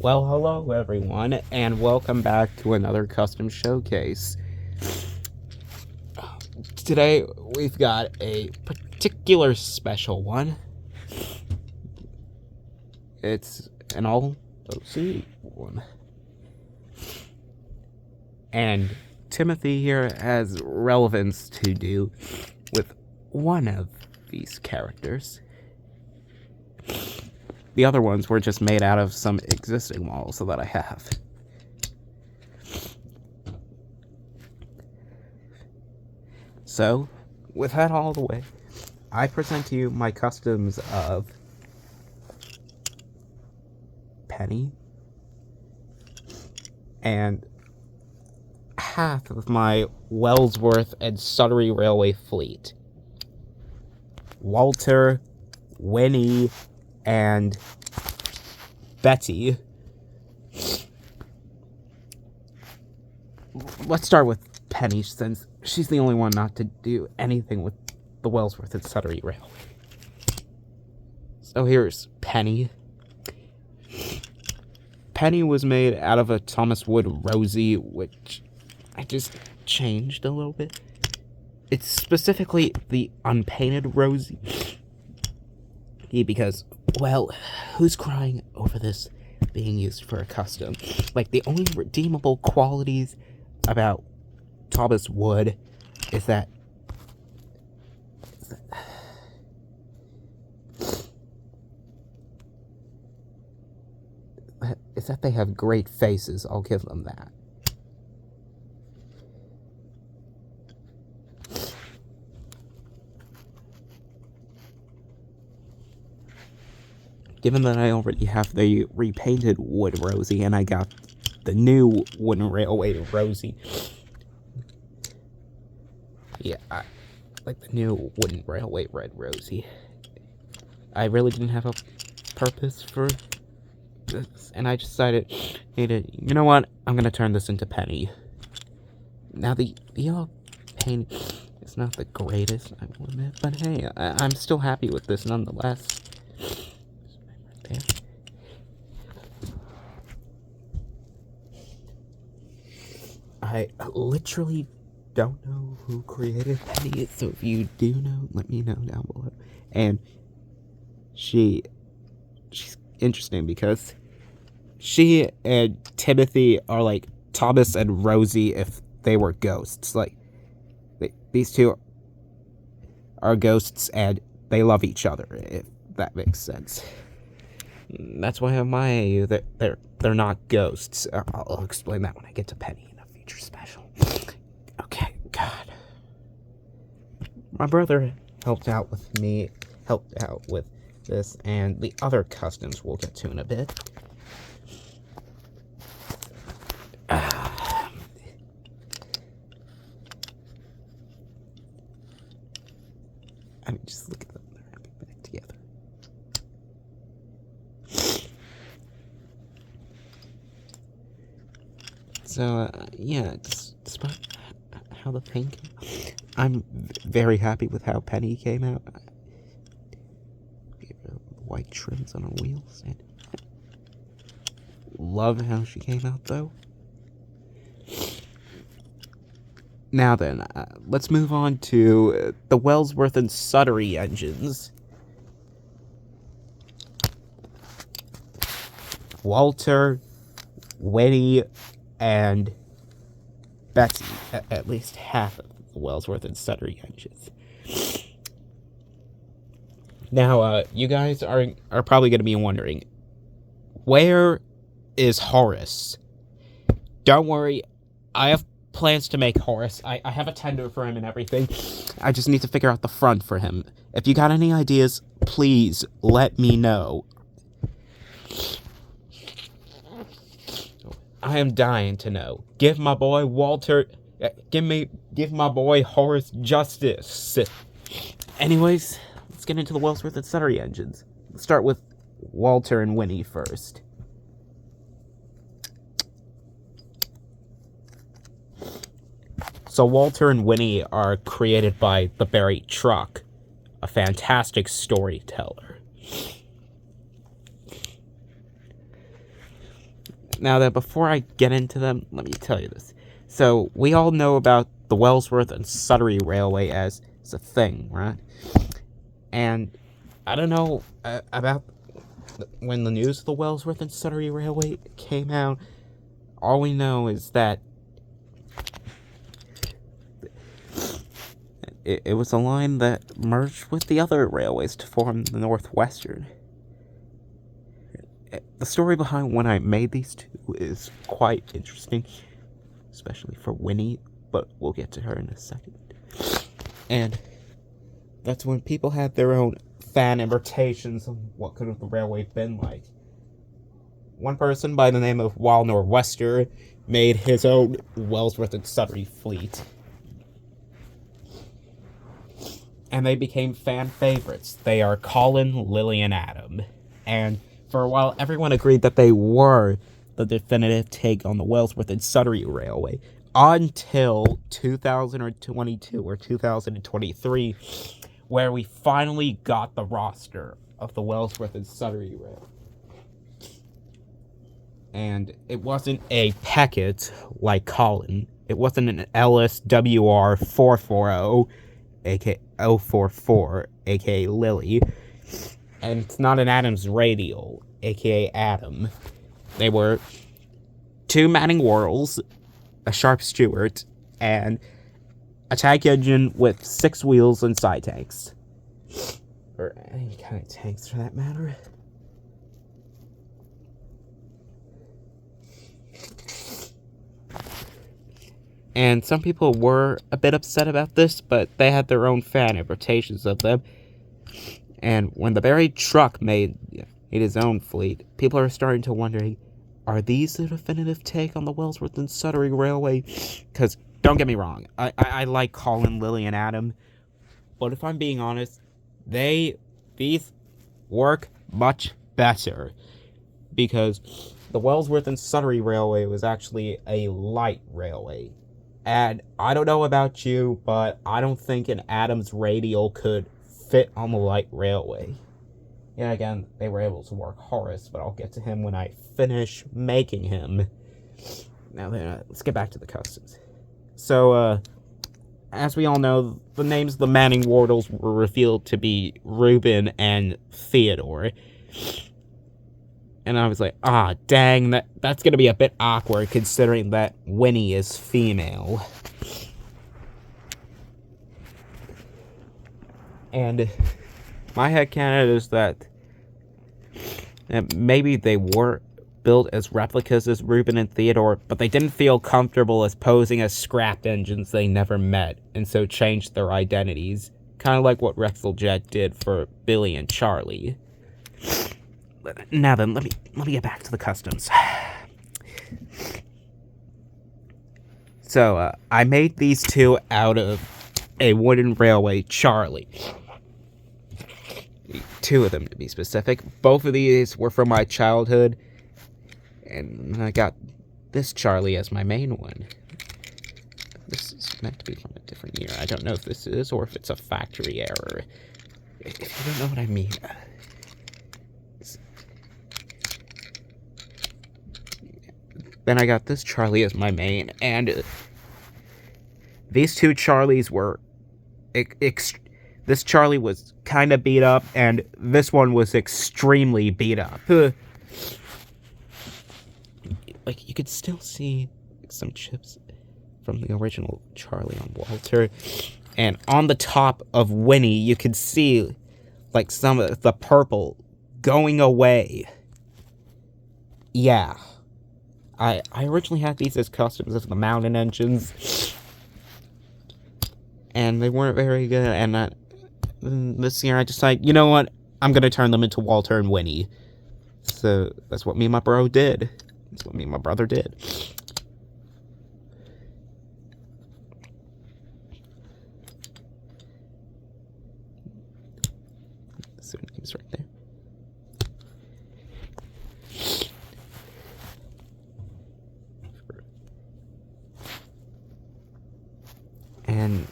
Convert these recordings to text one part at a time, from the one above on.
Well, hello everyone, and welcome back to another custom showcase. Today, we've got a particular special one. It's an all-OC one. And Timothy here has relevance to do with one of these characters. The other ones were just made out of some existing models that I have. So, with that all the way, I present to you my customs of Penny and half of my Wellsworth and Suttery Railway fleet. Walter, Winnie, and Betty. Let's start with Penny, since she's the only one not to do anything with the Wellsworth and Suttery Railway. So here's Penny. Penny was made out of a Thomas Wood Rosie, which I just changed a little bit. It's specifically the unpainted Rosie, because, well, who's crying over this being used for a custom? Like, the only redeemable qualities about Thomas Wood is that they have great faces. I'll give them that. Given that I already have the repainted Wood Rosie and I got the new Wooden Railway Rosie. Yeah, I like the new Wooden Railway Red Rosie. I really didn't have a purpose for this, and I decided, you know what? I'm gonna turn this into Penny. Now, the yellow paint is not the greatest, I will admit, but hey, I'm still happy with this nonetheless. I literally don't know who created Penny, so if you do know, let me know down below. And she's interesting because she and Timothy are like Thomas and Rosie if they were ghosts. Like, these two are ghosts and they love each other, if that makes sense. That's why I'm my they're not ghosts. I'll explain that when I get to Penny in a future special. Okay, God. My brother helped out with this, and the other customs we'll get to in a bit. I mean, just look at them. They're happy back together. So, yeah, despite how the paint came, I'm very happy with how Penny came out. White trims on her wheels, and love how she came out, though. Now then, let's move on to the Wellsworth and Suttery engines. Walter, Winnie, and Betty, at least half of the Wellsworth and Suttery engines. Now, you guys are probably going to be wondering, where is Horace? Don't worry, I have plans to make Horace. I have a tender for him and everything. I just need to figure out the front for him. If you got any ideas, please let me know. I am dying to know. Give my boy Walter, give my boy Horace justice. Anyways, let's get into the Wellsworth and Suttery engines. Let's start with Walter and Winnie first. So Walter and Winnie are created by the Barry Truck, a fantastic storyteller. Now that before I get into them, let me tell you this. So, we all know about the Wellsworth and Sudbury Railway as a thing, right? And I don't know about when the news of the Wellsworth and Sudbury Railway came out. All we know is that it was a line that merged with the other railways to form the Northwestern. The story behind when I made these two is quite interesting, especially for Winnie, but we'll get to her in a second. And that's when people had their own fan interpretations of what could have the railway been like. One person by the name of Wal Nor'Wester made his own Wellsworth and Sudbury fleet. And they became fan favorites. They are Colin, Lily, and Adam. And for a while, everyone agreed that they were the definitive take on the Wellsworth and Sudbury Railway. Until 2022 or 2023, where we finally got the roster of the Wellsworth and Sudbury Railway. And it wasn't a packet like Colin. It wasn't an LSWR 440, aka 044, aka Lily. And it's not an Adams Radial, aka Adam. They were 2 Manning Worrells, a Sharp Stewart, and a tank engine with 6 wheels and side tanks. Or any kind of tanks for that matter. And some people were a bit upset about this, but they had their own fan interpretations of them. And when the buried truck made his own fleet, people are starting to wonder, are these the definitive take on the Wellsworth and Sudbury Railway? Because, don't get me wrong, I like Colin, Lily, and Adam, but if I'm being honest, these work much better. Because the Wellsworth and Sudbury Railway was actually a light railway. And I don't know about you, but I don't think an Adams Radial could fit on the light railway. Yeah, again, they were able to work Horace, but I'll get to him when I finish making him. Now then, let's get back to the customs. So, as we all know, the names of the Manning Wardles were revealed to be Reuben and Theodore. And I was like, dang, that's gonna be a bit awkward considering that Winnie is female. And my headcanon is that maybe they were built as replicas as Reuben and Theodore, but they didn't feel comfortable as posing as scrapped engines they never met, and so changed their identities. Kind of like what Rexeljet did for Billy and Charlie. Now then, let me get back to the customs. So, I made these two out of a wooden railway Charlie. 2 of them, to be specific. Both of these were from my childhood, and I got this Charlie as my main one. This is meant to be from a different year. I don't know if this is, or if it's a factory error. If you don't know what I mean... Then I got this Charlie as my main, and these 2 Charlies were... this Charlie was kind of beat up, and this one was extremely beat up. Like, you could still see some chips from the original Charlie on Walter, and on the top of Winnie, you could see, like, some of the purple going away. Yeah. I originally had these as customs of the mountain engines, and they weren't very good, and this year I decided, you know what, I'm gonna turn them into Walter and Winnie. So, that's what me and my bro did. That's what me and my brother did. So, name's right there. And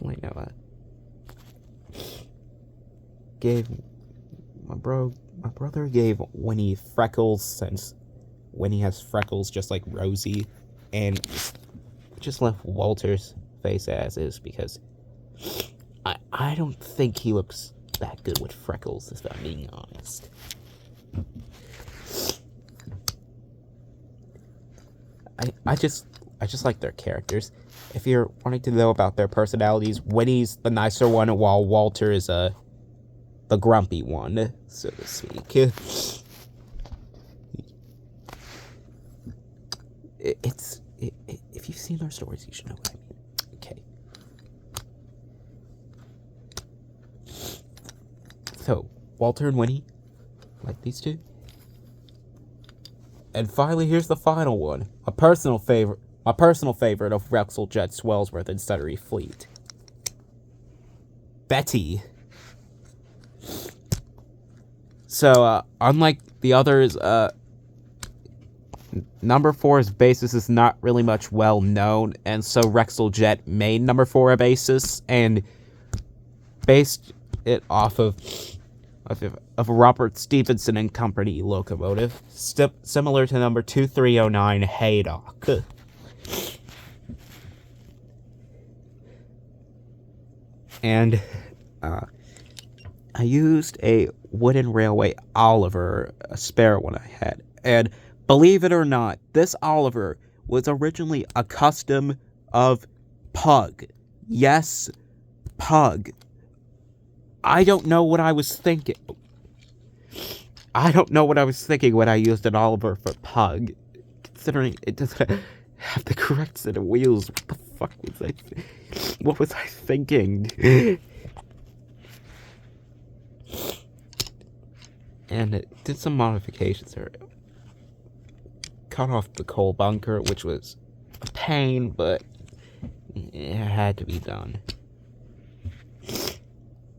like gave my brother gave Winnie freckles since Winnie has freckles just like Rosie, and just left Walter's face as is because I don't think he looks that good with freckles, if I'm being honest. I just like their characters. If you're wanting to know about their personalities, Winnie's the nicer one, while Walter is the grumpy one, so to speak. If you've seen their stories, you should know what I mean. Okay. So, Walter and Winnie, like these two. And finally, here's the final one. My personal favorite of Wrexel, Jet, Swellsworth, and Suttery Fleet. Betty. So, unlike the others, number 4's basis is not really much well known, and so Wrexel Jet made number 4 a basis, and based it off of a Robert Stevenson and Company locomotive, similar to number 2309 Haydock. And I used a wooden railway Oliver, a spare one I had, and believe it or not, this Oliver was originally a custom of Pug. Yes, Pug. I don't know what I was thinking. I don't know what I was thinking when I used an Oliver for Pug. Considering it doesn't have the correct set of wheels. What the fuck was what was I thinking? And it did some modifications there. Cut off the coal bunker, which was a pain, but it had to be done.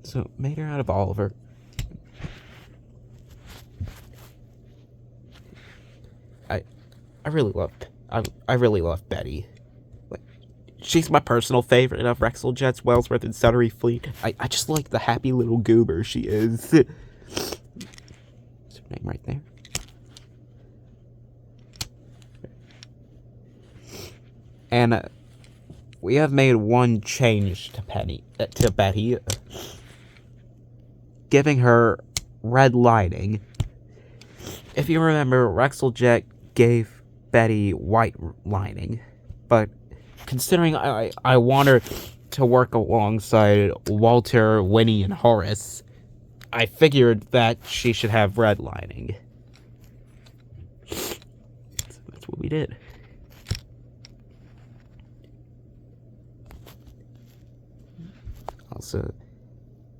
So, made her out of Oliver. I really love Betty. Like, she's my personal favorite of Wrexel, Jets, Wellsworth, and Suttery Fleet. I just like the happy little goober she is. That's her name right there. And we have made one change to Betty, giving her red lining. If you remember, Wrexel Jet gave Betty white lining, but considering I want her to work alongside Walter, Winnie, and Horace, I figured that she should have red lining. So that's what we did.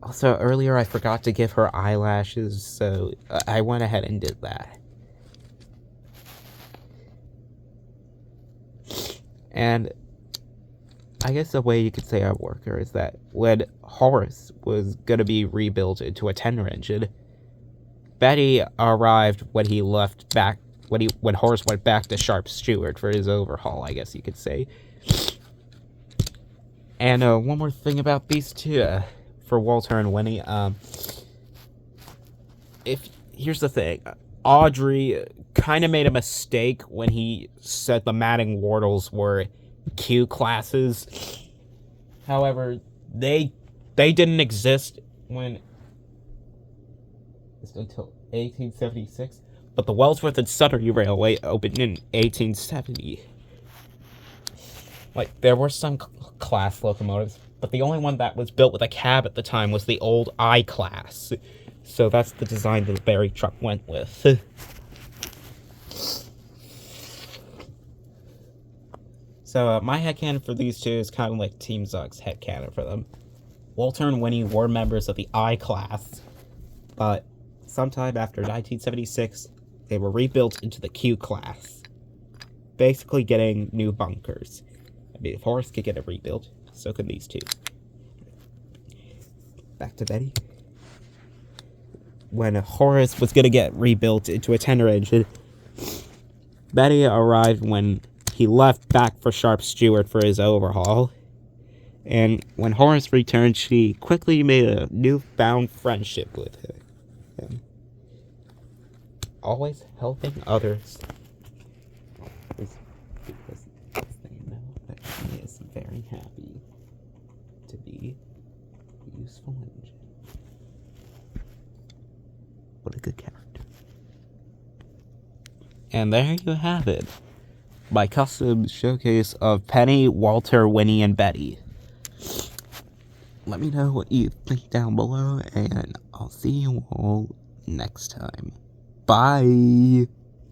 Also, earlier I forgot to give her eyelashes, so I went ahead and did that. And I guess the way you could say I work her is that when Horace was gonna be rebuilt into a tender engine, Betty arrived when he left back when Horace went back to Sharp Stewart for his overhaul, I guess you could say. And one more thing about these two, for Walter and Winnie, here's the thing, Audrey kind of made a mistake when he said the Manning Wardles were Q classes. However, they didn't exist until 1876, but the Wellsworth and Suttery Railway opened in 1870. Like, there were some class locomotives, but the only one that was built with a cab at the time was the old I class. So that's the design that the Barry truck went with. So my headcanon for these two is kind of like Team Zuck's headcanon for them. Walter and Winnie were members of the I class, but sometime after 1976, they were rebuilt into the Q class, basically getting new bunkers. I mean, if Horace could get it rebuilt, so could these two. Back to Betty. When Horace was going to get rebuilt into a tender engine, Betty arrived when he left back for Sharp Stewart for his overhaul. And when Horace returned, she quickly made a newfound friendship with him. always helping others is because they know that she is very happy to be a useful engine. What a good character. And there you have it. My custom showcase of Penny, Walter, Winnie, and Betty. Let me know what you think down below, and I'll see you all next time. Bye!